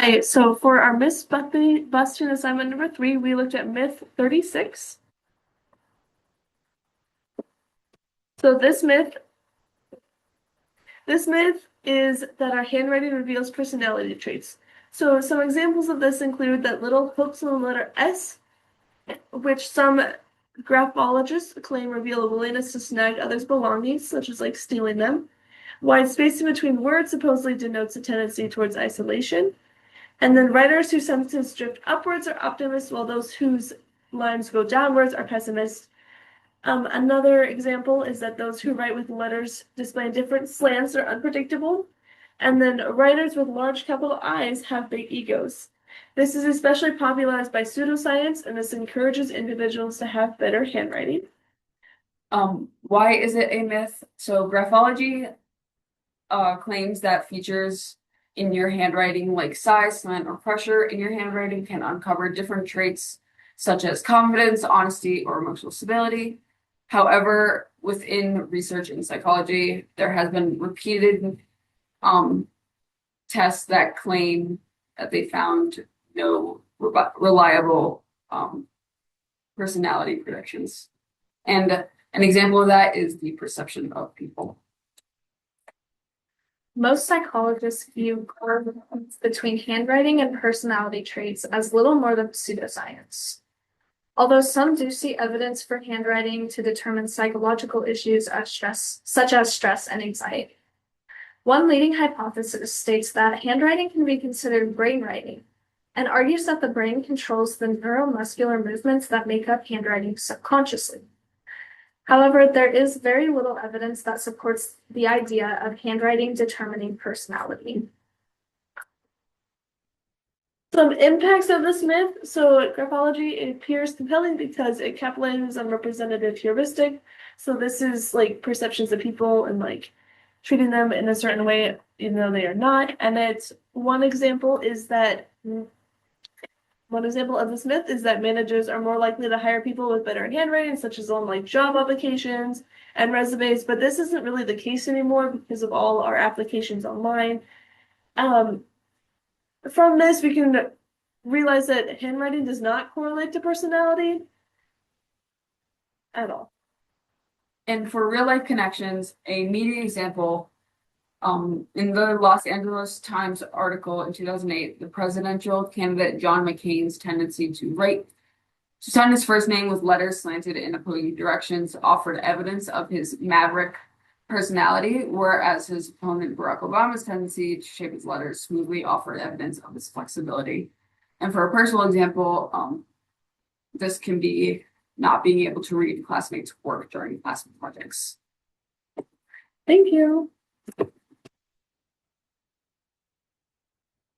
Hi, so for our busting assignment number 3, we looked at myth 36. So this myth is that our handwriting reveals personality traits. So some examples of this include that little hooks in the letter S, which some graphologists claim reveal a willingness to snag others' belongings, such as like stealing them. Wide spacing between words supposedly denotes a tendency towards isolation. And then writers whose sentences drift upwards are optimists, while those whose lines go downwards are pessimists. Another example is that those who write with letters displaying different slants are unpredictable. And then writers with large capital I's have big egos. This is especially popularized by pseudoscience, and this encourages individuals to have better handwriting. Why is it a myth? So graphology claims that features in your handwriting like size, slant, or pressure in your handwriting can uncover different traits such as confidence, honesty, or emotional stability. However, within research in psychology, there has been repeated tests that claim that they found no reliable personality predictions. And an example of that is the perception of people. Most psychologists view correlations between handwriting and personality traits as little more than pseudoscience. Although some do see evidence for handwriting to determine psychological issues such as stress and anxiety. One leading hypothesis states that handwriting can be considered brain writing, and argues that the brain controls the neuromuscular movements that make up handwriting subconsciously. However, there is very little evidence that supports the idea of handwriting determining personality. Some impacts of this myth. So graphology, it appears compelling because it capitalizes on representative heuristic. So this is like perceptions of people and like treating them in a certain way, even though they are not. And it's one example of this myth is that managers are more likely to hire people with better handwriting, such as on like job applications and resumes. But this isn't really the case anymore because of all our applications online. From this, we can realize that handwriting does not correlate to personality at all. And for real life connections, a media example, in the Los Angeles Times article in 2008, the presidential candidate John McCain's tendency to sign his first name with letters slanted in opposing directions offered evidence of his maverick personality, whereas his opponent Barack Obama's tendency to shape his letters smoothly offered evidence of his flexibility. And for a personal example, this can be not being able to read classmates' work during class projects. Thank you.